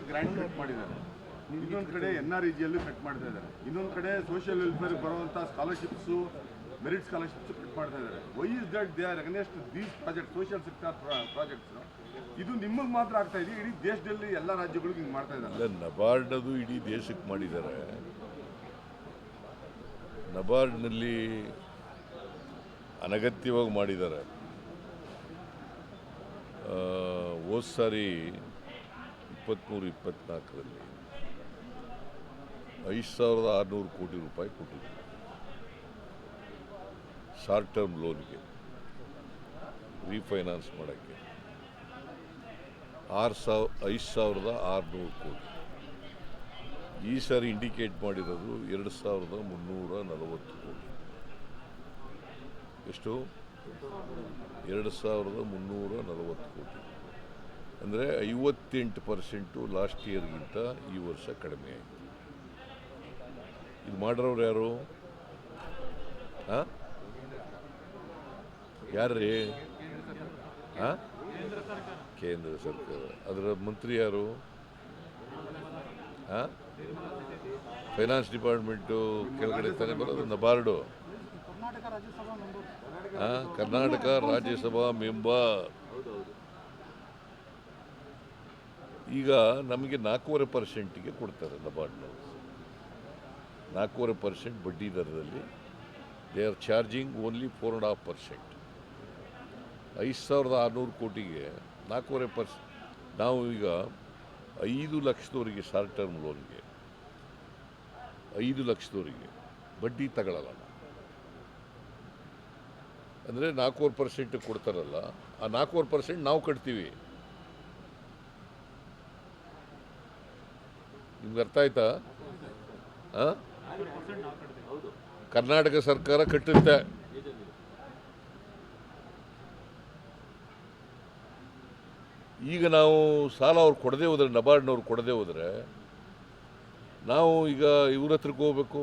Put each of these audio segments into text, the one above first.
Grant cut ಮಾಡಿದ್ದಾರೆ, ಇನ್ನೊಂದು ಕಡೆ NREGಯಲ್ಲೂ ಕಟ್ ಮಾಡ್ತಾ ಇದ್ದಾರೆ, ಇನ್ನೊಂದು ಕಡೆ ಸೋಷಿಯಲ್ ವೆಲ್ಫೇರ್ ಬರುವಂಥ ಸ್ಕಾಲರ್ಶಿಪ್ಸು ಮೆರಿಟ್ ಸ್ಕಾಲರ್ಶಿಪ್ಸ್ ಕಟ್ ಮಾಡ್ತಾ ಇದ್ದಾರೆ. Why is that they are against these project social sector projects? ಇದು ನಿಮಗೆ ಮಾತ್ರ ಆಗ್ತಾ ಇದೆ, ಇಡೀ ದೇಶದಲ್ಲಿ ಎಲ್ಲ ರಾಜ್ಯಗಳಿಗೂ ಹಿಂಗೆ ಮಾಡ್ತಾ ಇದ್ದಾರೆ. ನಬಾರ್ಡದು ಇಡೀ ದೇಶಕ್ಕೆ ಮಾಡಿದ್ದಾರೆ. ನಬಾರ್ಡ್ನಲ್ಲಿ ಅನಗತ್ಯವಾಗಿ ಮಾಡಿದ್ದಾರೆ. ಹೋದ ಸಾರಿ 23-24ರಲ್ಲಿ 5,600 ಕೋಟಿ ರೂಪಾಯಿ ಕೊಟ್ಟಿದ್ರು ಶಾರ್ಟ್ ಟರ್ಮ್ ಲೋನ್ಗೆ ರೀಫೈನಾನ್ಸ್ ಮಾಡೋಕ್ಕೆ. 5,600 ಕೋಟಿ. ಈ ಸಾರಿ ಇಂಡಿಕೇಟ್ ಮಾಡಿರೋದು 2,340 ಕೋಟಿ. ಎಷ್ಟು? 2,340 ಕೋಟಿ. ಅಂದರೆ 58% ಲಾಸ್ಟ್ ಇಯರ್ಗಿಂತ ಈ ವರ್ಷ ಕಡಿಮೆ ಆಯಿತು. ಇದು ಮಾಡಿರೋರು ಯಾರು? ಯಾರ್ರೀ? ಕೇಂದ್ರ ಸರ್ಕಾರ. ಅದರ ಮಂತ್ರಿ ಯಾರು? ಫೈನಾನ್ಸ್ ಡಿಪಾರ್ಟ್ಮೆಂಟು ಕೆಳಗಡೆ ತಾನೇ ಬರೋದು. NABARD Karnataka Rajya Sabha member. ಈಗ ನಮಗೆ 4.5%ಗೆ ಕೊಡ್ತಾರೆ ನಬಾರ್ಡ್ನವರು. 4.5% ಬಡ್ಡಿ ದರದಲ್ಲಿ ದೇ ಆರ್ ಚಾರ್ಜಿಂಗ್ ಓನ್ಲಿ 4.5%. 5,600 ಕೋಟಿಗೆ 4.5%. ನಾವು ಈಗ 5 ಲಕ್ಷದವರಿಗೆ ಶಾರ್ಟ್ ಟರ್ಮ್ ಲೋನ್ಗೆ 5 ಲಕ್ಷದವರಿಗೆ ಬಡ್ಡಿ ತಗೊಳ್ಳಲ್ಲ. ಅಂದರೆ 4.5% ಕೊಡ್ತಾರಲ್ಲ, ಆ 4.5% ನಾವು ಕಟ್ತೀವಿ. ನಿಮ್ಗೆ ಅರ್ಥ ಆಯ್ತಾ? ಕರ್ನಾಟಕ ಸರ್ಕಾರ ಕಟ್ಟುತ್ತೆ. ಈಗ ನಾವು ಸಾಲ ಅವ್ರು ಕೊಡದೆ ಹೋದರೆ, ನಬಾರ್ಡ್ನವ್ರು ಕೊಡದೆ ಹೋದರೆ, ನಾವು ಈಗ ಇವ್ರ ಹತ್ರಕ್ಕೆ ಹೋಗ್ಬೇಕು,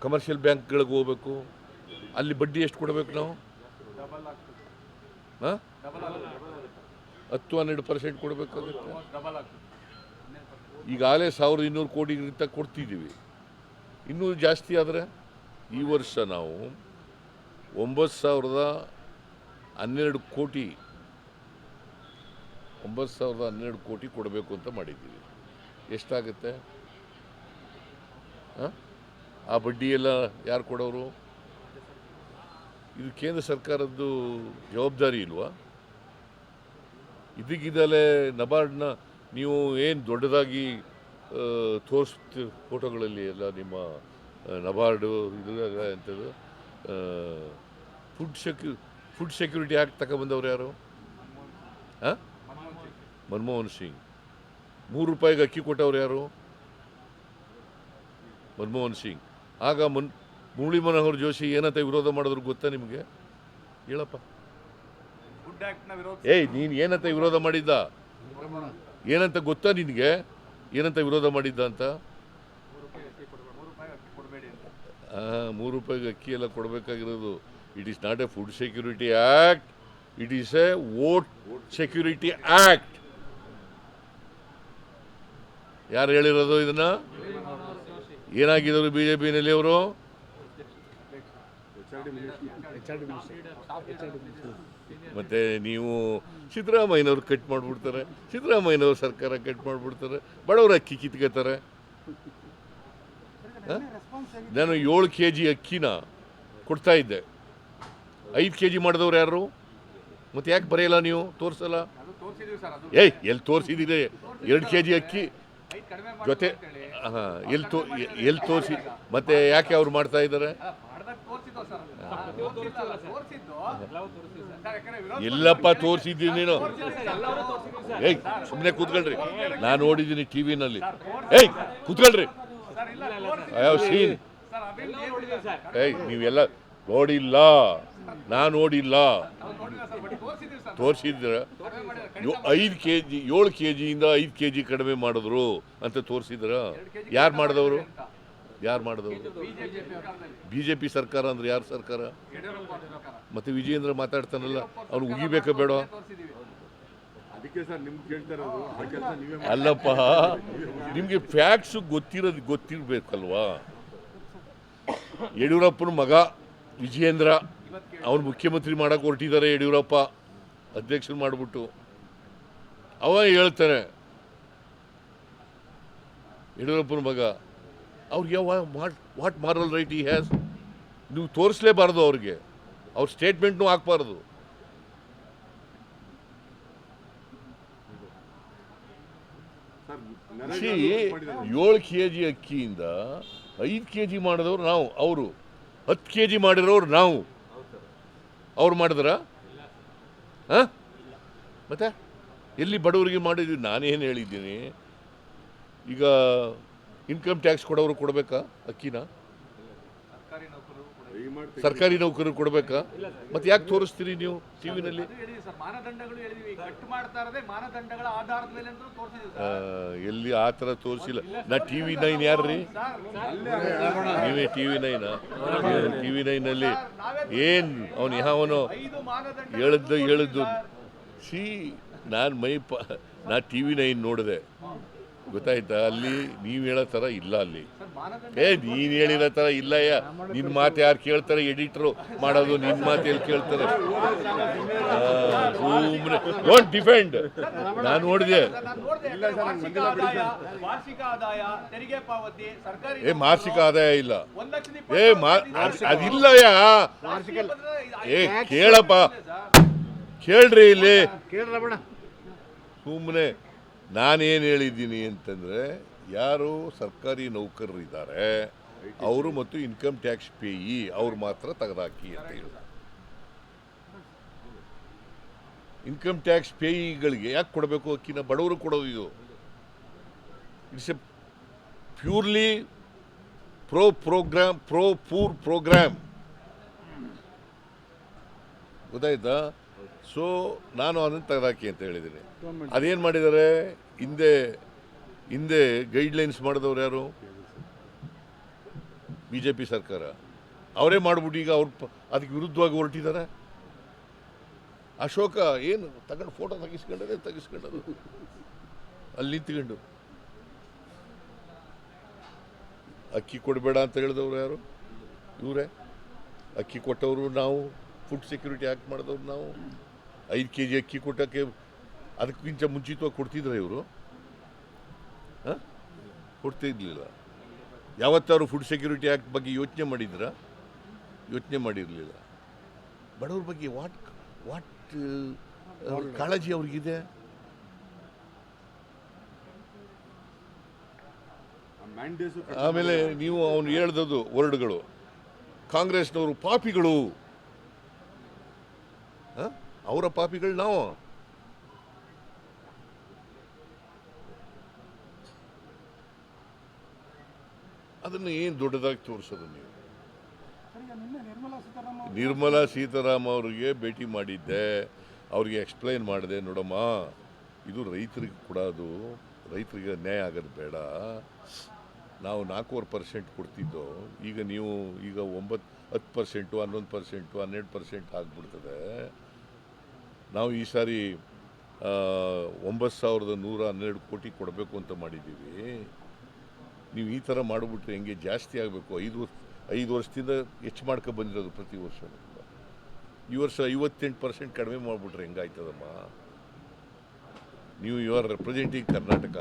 ಕಮರ್ಷಿಯಲ್ ಬ್ಯಾಂಕ್ಗಳಿಗೆ ಹೋಗ್ಬೇಕು. ಅಲ್ಲಿ ಬಡ್ಡಿ ಎಷ್ಟು ಕೊಡಬೇಕು ನಾವು? 10-12% ಕೊಡಬೇಕಾಗುತ್ತೆ. ಈಗಾಗಲೇ 1,200 ಕೋಟಿಗಿಂತ ಕೊಡ್ತಿದ್ದೀವಿ. ಇನ್ನೂ ಜಾಸ್ತಿ ಆದರೆ ಈ ವರ್ಷ ನಾವು 9,012 ಕೋಟಿ 9,012 ಕೋಟಿ ಕೊಡಬೇಕು ಅಂತ ಮಾಡಿದ್ದೀವಿ. ಎಷ್ಟಾಗುತ್ತೆ? ಆ ಬಡ್ಡಿ ಎಲ್ಲ ಯಾರು ಕೊಡೋರು? ಇದು ಕೇಂದ್ರ ಸರ್ಕಾರದ್ದು ಜವಾಬ್ದಾರಿ ಇಲ್ವಾ? ಇದಕ್ಕಿದಲೇ ನಬಾರ್ಡ್ನ ನೀವು ಏನು ದೊಡ್ಡದಾಗಿ ಫೋಟೋಗಳಲ್ಲಿ ಎಲ್ಲ ನಿಮ್ಮ ನಬಾರ್ಡು ಇದು ಎಂಥದ್ದು ಫುಡ್ ಸೆಕ್ಯೂರಿಟಿ ಆ್ಯಕ್ಟ್ ತಗೊಬಂದವ್ರು ಯಾರು? ಮನಮೋಹನ್ ಸಿಂಗ್. 3 ರೂಪಾಯಿಗೆ ಅಕ್ಕಿ ಕೊಟ್ಟವ್ರು ಯಾರು? ಮನಮೋಹನ್ ಸಿಂಗ್. ಆಗ ಮುರಳಿ ಮನೋಹರ್ ಜೋಶಿ ಏನಂತ ವಿರೋಧ ಮಾಡಿದ್ರು ಗೊತ್ತಾ ನಿಮಗೆ? ಹೇಳಪ್ಪ. ನೀನು ಏನಂತ ವಿರೋಧ ಮಾಡಿದ್ದ? ಏನಂತ ಗೊತ್ತಾ ನಿನಗೆ? ಏನಂತ ವಿರೋಧ ಮಾಡಿದ್ದ ಅಂತ? 3 ರೂಪಾಯಿಗೆ ಅಕ್ಕಿ ಎಲ್ಲ ಕೊಡಬೇಕಾಗಿರೋದು. It is not a food security act, it is a vote security act. ಯಾರು ಹೇಳಿರೋದು ಇದನ್ನ? ಏನಾಗಿದ್ರು BJPನಲ್ಲಿ ಅವರು? ಮತ್ತೆ ನೀವು ಸಿದ್ದರಾಮಯ್ಯನವ್ರು ಕಟ್ ಮಾಡಿಬಿಡ್ತಾರೆ, ಸಿದ್ದರಾಮಯ್ಯನವ್ರ ಸರ್ಕಾರ ಕಟ್ ಮಾಡಿಬಿಡ್ತಾರೆ, ಬಡವರ ಅಕ್ಕಿ ಕಿತ್ಕೋತಾರೆ. ನಾನು 7 kg ಅಕ್ಕಿನ ಕೊಡ್ತಾ ಇದ್ದೆ, 5 kg ಮಾಡಿದವ್ರು ಯಾರು? ಮತ್ತೆ ಯಾಕೆ ಬರೆಯಲ್ಲ ನೀವು? ತೋರಿಸಲ್ಲ? ಎಲ್ಲಿ ತೋರಿಸಿದ್ದೀರಿ? 2 kg ಅಕ್ಕಿ ಜೊತೆ ಎಲ್ಲಿ ತೋರಿಸಿ? ಮತ್ತೆ ಯಾಕೆ ಅವ್ರು ಮಾಡ್ತಾ ಇದ್ದಾರೆ? ಎಲ್ಲಪ್ಪ ತೋರಿಸಿದ್ದೀನಿ ನೀನು? ಸುಮ್ಮನೆ ಕೂತ್ಕೊಳ್ರಿ, ನಾನು ನೋಡಿದ್ದೀನಿ ಟಿವಿನಲ್ಲಿ. ಕೂತ್ಕೊಳ್ರಿ. ಸೀನ್ ನೀವೆಲ್ಲ ನೋಡಿಲ್ಲ, ನಾನು ನೋಡಿಲ್ಲ. ತೋರಿಸಿದ್ರ 5 kg 7 kgಯಿಂದ 5 kg ಕಡಿಮೆ ಮಾಡಿದ್ರು ಅಂತ ತೋರಿಸಿದ್ರ? ಯಾರು ಮಾಡಿದವರು? BJP ಸರ್ಕಾರ ಅಂದ್ರೆ ಯಾರು ಸರ್ಕಾರ? ಮತ್ತೆ ವಿಜಯೇಂದ್ರ ಮಾತಾಡ್ತಾನಲ್ಲ, ಅವ್ನು ಉಗಿಬೇಕಾ ಬೇಡ? ಅದಕ್ಕೆ ಸರ್ ನಿಮ್ಗೆ ಕೇಳ್ತಾ ಇರೋದು ಆ ಕೆಲಸ ನೀವೇ ಮಾಡಿ. ಅಲ್ಲಪ್ಪ, ನಿಮಗೆ ಫ್ಯಾಕ್ಟ್ಸ್ ಗೊತ್ತಿರಬೇಕಲ್ವಾ? ಯಡಿಯೂರಪ್ಪನ ಮಗ ವಿಜಯೇಂದ್ರ ಅವ್ರು ಮುಖ್ಯಮಂತ್ರಿ ಮಾಡಕ್ಕೆ ಹೊರಟಿದ್ದಾರೆ. ಯಡಿಯೂರಪ್ಪ ಅಧ್ಯಕ್ಷರು ಮಾಡಿಬಿಟ್ಟು ಅವ ಹೇಳ್ತಾನೆ, ಯಡಿಯೂರಪ್ಪನ ಮಗ ಅವ್ರಿಗೆ ವಾಟ್ ಮಾರಲ್ ರೈಟ್ ಈ ಹ್ಯಾಸ್? ನೀವು ತೋರಿಸ್ಲೇಬಾರ್ದು ಅವ್ರಿಗೆ, ಅವ್ರ ಸ್ಟೇಟ್ಮೆಂಟ್ನೂ ಹಾಕ್ಬಾರ್ದು. ಸರ್ ಸಿ, ನರೇಗಾ ಮಾಡಿದ್ದಾರೆ. 7 kg ಅಕ್ಕಿಯಿಂದ 5 kg ಮಾಡಿದವ್ರು ನಾವು, ಅವರು 10 kg ಮಾಡಿರೋರು ನಾವು. ಅವ್ರು ಮಾಡಿದ್ರ? ಹಾಂ, ಮತ್ತೆ ಎಲ್ಲಿ ಬಡವರಿಗೆ ಮಾಡಿದ್ವಿ? ನಾನೇನು ಹೇಳಿದ್ದೀನಿ? ಈಗ ಇನ್ಕಮ್ ಟ್ಯಾಕ್ಸ್ ಕೊಡೋರು ಕೊಡಬೇಕಾ ಅಕ್ಕಿನ? ಸರ್ಕಾರಿ ನೌಕರರು ಕೊಡಬೇಕಾ? ಮತ್ತೆ ಯಾಕೆ ತೋರಿಸ್ತೀರಿ ನೀವು ಟಿವಿನಲ್ಲಿ? ಮಾನದಂಡಗಳು ಹೇಳಿದೀವಿ, ಕಟ್ ಮಾಡ್ತಾ ಇರೋದೇ ಮಾನದಂಡಗಳ ಆಧಾರದ ಮೇಲೆ ಅಂತ ತೋರಿಸಿದೀವಿ ಸರ್. ಎಲ್ಲಿ ಆ ಥರ ತೋರಿಸಿಲ್ಲ. ನಾ TV9 ಯಾರ್ರೀ? ನೀವೇ TV9? TV9ನಲ್ಲಿ ಏನು ಅವನು ಯಾವನು 5 ಮಾನದಂಡ ಹೇಳಿದ್ದು ಸಿ, ನಾ TV9 ನೋಡಿದೆ, ಗೊತ್ತಾಯ್ತಾ? ಅಲ್ಲಿ ನೀವು ಹೇಳೋ ಥರ ಇಲ್ಲ ಅಲ್ಲಿ. ನೀನು ಹೇಳಿರೋ ಥರ ಇಲ್ಲ. ನಿನ್ನ ಮಾತು ಯಾರು ಕೇಳ್ತಾರೆ? ಎಡಿಟ್ರು ಮಾಡೋದು ನಿನ್ನ ಮಾತು ಎಲ್ಲಿ ಕೇಳ್ತಾರೆ? ಸುಮ್ಮನೆ ಡೋಂಟ್ ಡಿಫೆಂಡ್. ನಾನು ನೋಡಿದೆ. ವಾರ್ಷಿಕ ಆದಾಯ, ತೆರಿಗೆ ಪಾವತಿ, ಸರ್ಕಾರಿ ಮಾಸಿಕ ಆದಾಯ ಇಲ್ಲ. 1,20,000 ಅದಿಲ್ಲಯ್ಯ. ಕೇಳಪ್ಪ, ಕೇಳ್ರಿ ಇಲ್ಲಿ. ಸುಮ್ಮನೆ ನಾನೇನು ಹೇಳಿದ್ದೀನಿ ಅಂತಂದರೆ, ಯಾರು ಸರ್ಕಾರಿ ನೌಕರರಿದ್ದಾರೆ ಅವರು ಮತ್ತು ಇನ್ಕಮ್ ಟ್ಯಾಕ್ಸ್ ಪೇಯಿ ಅವ್ರು ಮಾತ್ರ ತೆಗೆದಾಕಿ ಅಂತ ಹೇಳಿ. ಇನ್ಕಮ್ ಟ್ಯಾಕ್ಸ್ ಪೇಯಿಗಳಿಗೆ ಯಾಕೆ ಕೊಡಬೇಕು ಅಕ್ಕಿನ? ಬಡವರು ಕೊಡೋದು ಇದು. It's a purely poor programme, ಗೊತ್ತಾಯ್ತಾ? ಸೊ ನಾನು ಅದನ್ನು ತೆಗೆದಾಕಿ ಅಂತ ಹೇಳಿದ್ದೀನಿ. ಅದೇನು ಮಾಡಿದ್ದಾರೆ? ಹಿಂದೆ ಗೈಡ್ಲೈನ್ಸ್ ಮಾಡಿದವ್ರು ಯಾರು? BJP ಸರ್ಕಾರ. ಅವರೇ ಮಾಡಿಬಿಟ್ಟು ಈಗ ಅದಕ್ಕೆ ವಿರುದ್ಧವಾಗಿ ಹೊರಟಿದ್ದಾರೆ. ಅಶೋಕ ಏನು ತಗೊಂಡು ಫೋಟೋ ತೆಗಿಸ್ಕೊಂಡದು ಅಲ್ಲಿ ನಿಂತ್ಕೊಂಡು. ಅಕ್ಕಿ ಕೊಡಬೇಡ ಅಂತ ಹೇಳಿದವರು ಯಾರು? ಇವರೇ. ಅಕ್ಕಿ ಕೊಟ್ಟವರು ನಾವು, ಫುಡ್ ಸೆಕ್ಯೂರಿಟಿ ಆ್ಯಕ್ಟ್ ಮಾಡಿದವ್ರು ನಾವು. 5 kg ಅಕ್ಕಿ ಕೊಟ್ಟಕ್ಕೆ ಅದಕ್ಕಿಂತ ಮುಂಚಿತವಾಗಿ ಕೊಡ್ತಿದ್ರೆ ಇವರು? ಹಾಂ, ಕೊಡ್ತಿರ್ಲಿಲ್ಲ. ಯಾವತ್ತಾರು ಫುಡ್ ಸೆಕ್ಯೂರಿಟಿ ಆ್ಯಕ್ಟ್ ಬಗ್ಗೆ ಯೋಚನೆ ಮಾಡಿದ್ರಾ? ಯೋಚನೆ ಮಾಡಿರಲಿಲ್ಲ. ಬಡವ್ರ ಬಗ್ಗೆ ವಾಟ್ ಕಾಳಜಿ ಅವ್ರಿಗಿದೆ? ಆಮೇಲೆ ನೀವು ಅವನು ಹೇಳ್ದದ್ದು ವರ್ಡ್ಗಳು, ಕಾಂಗ್ರೆಸ್ನವರು ಪಾಪಿಗಳು. ಅವರ ಪಾಪಿಗಳು ನಾವು. ಅದನ್ನು ಏನು ದೊಡ್ಡದಾಗಿ ತೋರಿಸೋದು ನೀವು? ನಿರ್ಮಲಾ ಸೀತಾರಾಮ್ ಅವರಿಗೆ ಭೇಟಿ ಮಾಡಿದ್ದೆ, ಅವ್ರಿಗೆ ಎಕ್ಸ್ಪ್ಲೈನ್ ಮಾಡಿದೆ, ನೋಡಮ್ಮ ಇದು ರೈತರಿಗೆ ಕೊಡೋದು, ರೈತರಿಗೆ ಅನ್ಯಾಯ ಆಗೋದು ಬೇಡ. ನಾವು 4% ಕೊಡ್ತಿದ್ದೋ, ಈಗ ನೀವು 10%, 11%, 12% ಆಗಿಬಿಡ್ತದೆ. ನಾವು ಈ ಸಾರಿ 9,112 ಕೋಟಿ ಕೊಡಬೇಕು ಅಂತ ಮಾಡಿದ್ದೀವಿ. ನೀವು ಈ ಥರ ಮಾಡಿಬಿಟ್ರೆ ಹೆಂಗೆ? ಜಾಸ್ತಿ ಆಗಬೇಕು. 5 ವರ್ಷದಿಂದ ಹೆಚ್ಚು ಮಾಡ್ಕೊ ಬಂದಿರೋದು ಪ್ರತಿ ವರ್ಷ. ಈ ವರ್ಷ 58% ಕಡಿಮೆ ಮಾಡಿಬಿಟ್ರೆ ಹೆಂಗಾಯ್ತದಮ್ಮ? ನೀವು ಯು ಆರ್ ರೆಪ್ರೆಸೆಂಟಿಂಗ್ ಕರ್ನಾಟಕ.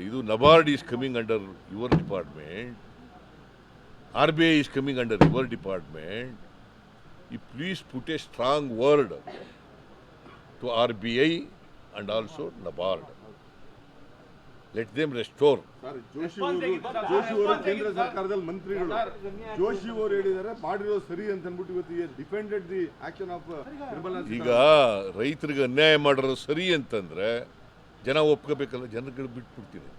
ಇದು NABARD is coming under your department, RBI is coming under your department. You please put a strong word to RBI and also NABARD. Let them restore. Sir, Joshi ಅವರು ಕೇಂದ್ರ ಸರ್ಕಾರದಲ್ಲಿ ಮಂತ್ರಿಗಳು. ಜೋಶಿ ಅವರು ಹೇಳಿದ್ದಾರೆ ಮಾಡಿರೋದು ಸರಿ ಅಂತ ಅಂದ್ಬಿಟ್ಟು ಇವತ್ತು defended the action of Nirmala. ಈಗ ರೈತರಿಗೆ ಅನ್ಯಾಯ ಮಾಡಿರೋದು ಸರಿ ಅಂತಂದ್ರೆ ಜನ ಒಪ್ಕೋಬೇಕಲ್ಲ, ಜನಗಳು ಬಿಟ್ಬಿಡ್ತೀರಿ.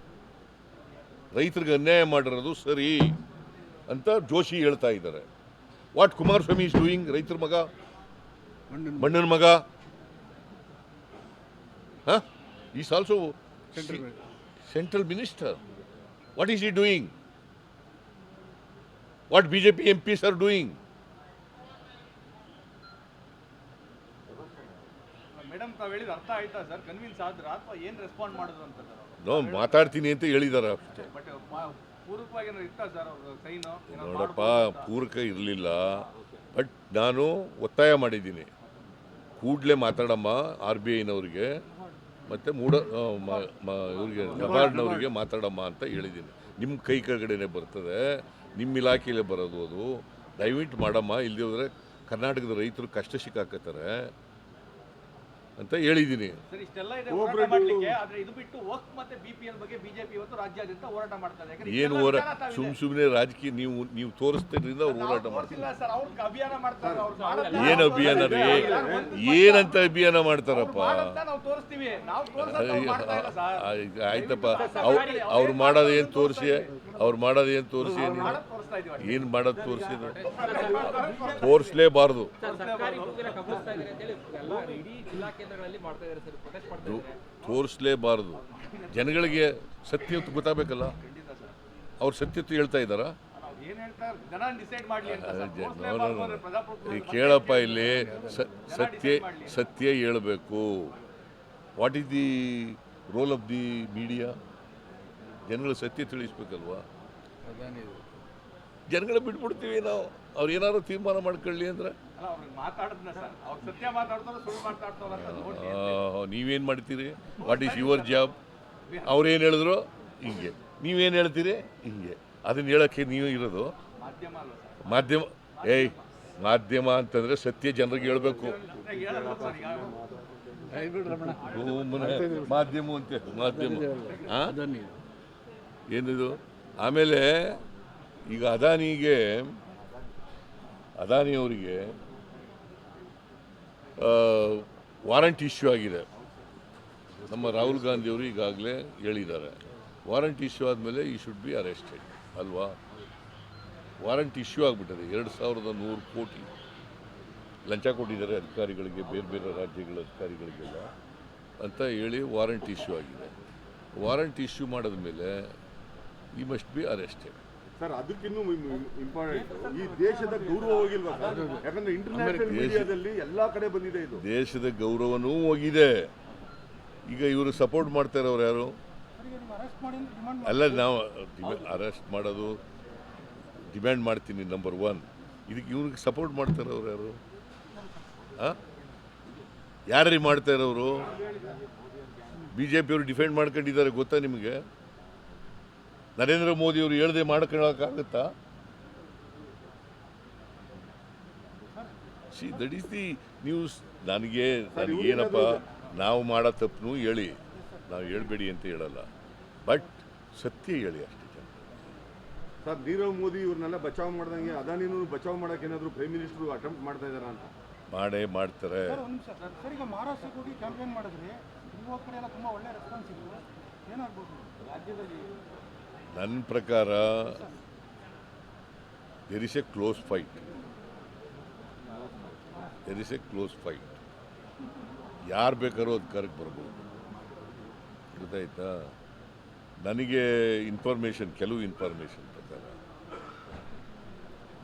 ರೈತರಿಗೆ ಅನ್ಯಾಯ ಮಾಡಿರೋದು ಸರಿ ಅಂತ ಜೋಶಿ ಹೇಳ್ತಾ ಇದ್ದಾರೆ. What Kumaraswamy is doing? ರೈತರ ಮಗ, ಮಣ್ಣನ ಮಗ, is also central minister. What is he doing? What BJP MPs are doing? ತಾವು ಹೇಳಿದ ಅರ್ಥ ಆಯ್ತಾ ಸರ್? ಕನ್ವಿನ್ಸ್ ಆದ್ರ ಅಥವಾ ಏನ್ ರೆಸ್ಪಾಂಡ್ ಮಾಡಿದ್ರು ಅಂತ ಸರ್? ನಾವು ಮಾತಾಡ್ತೀನಿ ಅಂತ ಹೇಳಿದಾರೆ ಅಷ್ಟೇ. ಬಟ್ ಪೂರ್ವಕವಾಗಿ ಏನಾದ್ರು ಇತ್ತ ಸರ್ ಅವ್ರ ಸೈನು? ನೋಡಪ್ಪ, ಪೂರಕ ಇರಲಿಲ್ಲ. ಬಟ್ ನಾನು ಒತ್ತಾಯ ಮಾಡಿದ್ದೀನಿ, ಕೂಡಲೇ ಮಾತಾಡಮ್ಮ RBIನವ್ರಿಗೆ ಮತ್ತು ಇವ್ರಿಗೆ ನಬಾರ್ಡ್ನವ್ರಿಗೆ ಮಾತಾಡಮ್ಮ ಅಂತ ಹೇಳಿದ್ದೀನಿ. ನಿಮ್ಮ ಕೈ ಕೆಳಗಡೆನೆ ಬರ್ತದೆ, ನಿಮ್ಮ ಇಲಾಖೆಯಲ್ಲೇ ಬರೋದು ಅದು. ದಯವಿಟ್ಟು ಮಾಡಮ್ಮ, ಇಲ್ಲದೆ ಹೋದರೆ ಕರ್ನಾಟಕದ ರೈತರು ಕಷ್ಟ ಸಿಕ್ಕಾಕತ್ತಾರೆ ಅಂತ ಹೇಳಿದ್ದೀನಿ. ಸರ್ ಇಷ್ಟೆಲ್ಲ ಇದೆ ಹೋರಾಟ ಮಾಡ್ಲಿಕ್ಕೆ, ಆದ್ರೆ ಇದು ಬಿಟ್ಟು ವಕ್ಫ್ ಮತ್ತೆ BPL ಬಗ್ಗೆ ಬಿಜೆಪಿ ಇವತ್ತು ರಾಜ್ಯಾದ್ಯಂತ ಹೋರಾಟ ಮಾಡ್ತಾರೆ. ಏನು ಸುಮ್ಮನೆ ರಾಜಕೀಯ ನೀವು ತೋರಿಸ್ತಿದ್ರಿಂದ ಅವ್ರು ಹೋರಾಟ ಮಾಡ್ತಾರೆ. ಸರ್ ಅವ್ರ ಅಭಿಯಾನ ಮಾಡ್ತಾರೆ. ಏನು ಅಭಿಯಾನ ರೀ? ಏನಂತ ಅಭಿಯಾನ ಮಾಡ್ತಾರಪ್ಪ? ನಾವು ತೋರಿಸ್ತೀವಿ, ನಾವು ತೋರಿಸ್ತಾ ಆಯ್ತಪ್ಪ, ಅವ್ರು ಮಾಡೋದು ಏನು ತೋರಿಸಿ, ಏನು ಮಾಡೋದು ತೋರಿಸಿದ್ರು? ತೋರಿಸ್ಲೇಬಾರ್ದು. ತೋರಿಸ್ಲೇಬಾರ್ದು. ಜನಗಳಿಗೆ ಸತ್ಯತೆ ಗೊತ್ತಾಗಬೇಕಲ್ಲ. ಅವ್ರು ಸತ್ಯತೆ ಹೇಳ್ತಾ ಇದ್ದಾರಾ? ಕೇಳಪ್ಪ, ಇಲ್ಲಿ ಸತ್ಯ ಹೇಳಬೇಕು. What is the role of the media? ಜನಗಳ ಸತ್ಯ ತಿಳಿಸ್ಬೇಕಲ್ವಾ? ಜನಗಳ ಬಿಟ್ಬಿಡ್ತೀವಿ ನಾವು, ಅವ್ರು ಏನಾದ್ರು ತೀರ್ಮಾನ ಮಾಡ್ಕೊಳ್ಳಿ ಅಂದ್ರೆ. ನೀವೇನು ಮಾಡ್ತೀರಿ? What is your job? ಅವ್ರೇನು ಹೇಳಿದ್ರು ಹಿಂಗೆ, ನೀವೇನು ಹೇಳ್ತೀರಿ ಹಿಂಗೆ. ಅದನ್ನ ಹೇಳೋಕ್ಕೆ ನೀವು ಇರೋದು ಮಾಧ್ಯಮ. ಮಾಧ್ಯಮ ಅಂತಂದರೆ ಸತ್ಯ ಜನರಿಗೆ ಹೇಳಬೇಕು. ಮಾಧ್ಯಮ ಅಂತೆ, ಮಾಧ್ಯಮ ಏನಿದು? ಆಮೇಲೆ ಈಗ ಅದಾನಿಯವರಿಗೆ ವಾರಂಟ್ ಇಶ್ಯೂ ಆಗಿದೆ. ನಮ್ಮ ರಾಹುಲ್ ಗಾಂಧಿಯವರು ಈಗಾಗಲೇ ಹೇಳಿದ್ದಾರೆ, ವಾರಂಟ್ ಇಶ್ಯೂ ಆದಮೇಲೆ ಈ ಶುಡ್ ಬಿ ಅರೆಸ್ಟೆಡ್ ಅಲ್ವಾ? ವಾರಂಟ್ ಇಶ್ಯೂ ಆಗಿಬಿಟ್ಟದೆ. 2100 ಕೋಟಿ ಲಂಚ ಕೊಟ್ಟಿದ್ದಾರೆ ಅಧಿಕಾರಿಗಳಿಗೆ, ಬೇರೆ ಬೇರೆ ರಾಜ್ಯಗಳ ಅಧಿಕಾರಿಗಳಿಗೆಲ್ಲ ಅಂತ ಹೇಳಿ ವಾರಂಟ್ ಇಶ್ಯೂ ಆಗಿದೆ. ವಾರಂಟ್ ಇಶ್ಯೂ ಮಾಡಿದ್ಮೇಲೆ he must be arrested. Sir, ಅದಕ್ಕಿನ್ನೂ ಇಂಪಾರ್ಟೆಂಟ್, ಈ ದೇಶದ ಗೌರವ ಹೋಗಿಲ್ವಾ ಸರ್? ಯಾಕಂದ್ರೆ ಇಂಟರ್ನ್ಯಾಷನಲ್ ಮೀಡಿಯಾದಲ್ಲಿ ಎಲ್ಲ ಕಡೆ ಬಂದಿದೆ ಇದು. ದೇಶದ ಗೌರವನೂ ಹೋಗಿದೆ. ಈಗ ಇವರು ಸಪೋರ್ಟ್ ಮಾಡ್ತಾ ಇರೋರು ಯಾರು? ಅಲ್ಲ, ನಾವು ಅರೆಸ್ಟ್ ಮಾಡೋದು ಡಿಮ್ಯಾಂಡ್ ಮಾಡ್ತೀನಿ, ನಂಬರ್ 1. ಇದಕ್ಕೆ ಇವ್ರಿಗೆ ಸಪೋರ್ಟ್ ಮಾಡ್ತಾ ಇರೋರು ಯಾರು? ಯಾರೀ ಮಾಡ್ತಾ ಇರೋರು? BJಪಿಯವರು ಡಿಫೆಂಡ್ ಮಾಡ್ಕೊಂಡಿದ್ದಾರೆ, ಗೊತ್ತಾ ನಿಮಗೆ? ನರೇಂದ್ರ ಮೋದಿ ಅವರು ಹೇಳ್ದೆ ಮಾಡ್ಕೊಳ್ಳೋಕ್ಕಾಗತ್ತಾ? That is the news. ನನಗೇನಪ್ಪ, ನಾವು ಮಾಡೋ ತಪ್ಪು ಹೇಳಿ, ನಾವು ಹೇಳ್ಬೇಡಿ ಅಂತ ಹೇಳಲ್ಲ, ಬಟ್ ಸತ್ಯ ಹೇಳಿ ಅಷ್ಟೇ. ಸರ್, ನೀರವ್ ಮೋದಿ ಇವ್ರನ್ನೆಲ್ಲ ಬಚಾವ್ ಮಾಡ್ದಂಗೆ ಅದಾನಿನೂ ಬಚಾವ್ ಮಾಡಕ್ಕೆ ಏನಾದರೂ ಪ್ರೈಮ್ ಮಿನಿಸ್ಟರ್ ಅಟೆಂಪ್ಟ್ ಮಾಡ್ತಾ ಇದಾರ ಅಂತ? ಮಾಡ್ತಾರೆ. ಸರ್, ಈಗ ಮಹಾರಾಷ್ಟ್ರಕ್ಕೆ ಹೋಗಿ ಕ್ಯಾಂಪೇನ್ ಮಾಡಿದ್ರೆ ನಿಮ್ಮ ಕಡೆ ಎಲ್ಲ ತುಂಬ ಒಳ್ಳೆ ರೆಸ್ಪಾನ್ಸ್ ಇದೆ, ಏನಾಗ್ಬೋದು ರಾಜ್ಯದಲ್ಲಿ? ನನ್ನ ಪ್ರಕಾರ there is a close fight. ಯಾರು ಬೇಕಾದ್ರೂ ಅಧಿಕಾರಕ್ಕೆ ಬರ್ಬೋದು, ಗೊತ್ತಾಯ್ತಾ? ನನಗೆ ಕೆಲವು ಇನ್ಫಾರ್ಮೇಷನ್ ಪ್ರಕಾರ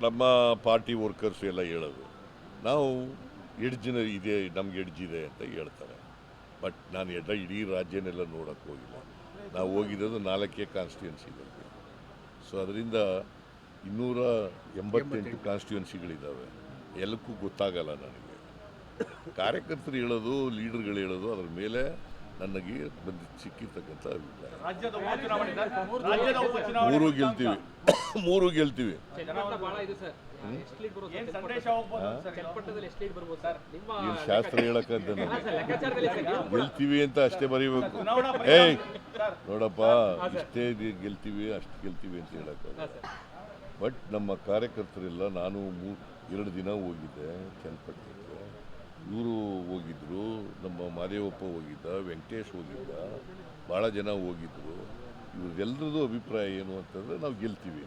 ನಮ್ಮ ಪಾರ್ಟಿ ವರ್ಕರ್ಸ್ ಎಲ್ಲ ಹೇಳೋದು, ನಾವು ನಮ್ಗೆ ಎಡ್ಜಿದೆ ಅಂತ ಹೇಳ್ತಾರೆ. ಬಟ್ ನಾನು ಇಡೀ ರಾಜ್ಯನೆಲ್ಲ ನೋಡೋಕ್ಕೆ ಹೋಗಿಲ್ಲ. ನಾವು ಹೋಗಿರೋದು 4 ಕಾನ್ಸ್ಟಿಟ್ಯೂನ್ಸಿಗಳಿಗೆ. ಸೊ ಅದರಿಂದ 288 ಕಾನ್ಸ್ಟಿಟ್ಯೂನ್ಸಿಗಳಿದ್ದಾವೆ. ಎಲ್ಲಕ್ಕೂ ಗೊತ್ತಾಗಲ್ಲ ನನಗೆ. ಕಾರ್ಯಕರ್ತರು ಹೇಳೋದು, ಲೀಡರ್ಗಳು ಹೇಳೋದು, ಅದ್ರ ಮೇಲೆ ನನಗೆ ಸಿಕ್ಕಿರ್ತಕ್ಕಂಥ ಅಭಿಪ್ರಾಯ. ಮೂರು ಗೆಲ್ತೀವಿ. ಏನು ಶಾಸ್ತ್ರ ಹೇಳಕ್ಕಂತ ಗೆಲ್ತೀವಿ ಅಂತ ಅಷ್ಟೇ ಬರೀಬೇಕು. ನೋಡಪ್ಪ, ಇಷ್ಟೇ ಗೆಲ್ತೀವಿ, ಅಷ್ಟು ಗೆಲ್ತೀವಿ ಅಂತ ಹೇಳಕ್ಕ. ಬಟ್ ನಮ್ಮ ಕಾರ್ಯಕರ್ತರೆಲ್ಲ, ನಾನು 2 ದಿನ ಹೋಗಿದ್ದೆ ಚನ್ನಪಟ್ಟಣಕ್ಕೆ. ಇವರು ಹೋಗಿದ್ರು, ನಮ್ಮ ಮಾದೇವಪ್ಪ ಹೋಗಿದ್ದ, ವೆಂಕಟೇಶ್ ಹೋಗಿದ್ದ, ಭಾಳ ಜನ ಹೋಗಿದ್ರು. ಇವ್ರದ್ದೆಲ್ಲರದ್ದು ಅಭಿಪ್ರಾಯ ಏನು ಅಂತಂದ್ರೆ ನಾವು ಗೆಲ್ತೀವಿ.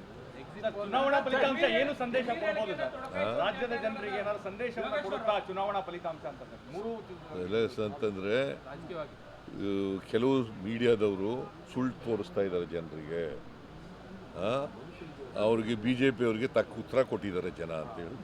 ಚುನಾವಣಾ ಫಲಿತಾಂಶ ಏನು ಸಂದೇಶ ಕೊಡಬಹುದು ಸರ್? ರಾಜ್ಯದ ಜನರಿಗೆ ಏನಾದ್ರು ಸಂದೇಶವನ್ನು ಕೊಡುತ್ತಾ ಚುನಾವಣಾ ಫಲಿತಾಂಶ ಅಂತಂದ್ರೆ ಕೆಲವು ಮೀಡಿಯಾದವರು ಸುಳ್ಳು ತೋರಿಸ್ತಾ ಇದ್ದಾರೆ ಜನರಿಗೆ. ಅವ್ರಿಗೆ BJP ಅವರಿಗೆ ತಕ್ಕ ಉತ್ತರ ಕೊಟ್ಟಿದ್ದಾರೆ ಜನ ಅಂತ ಹೇಳಿ.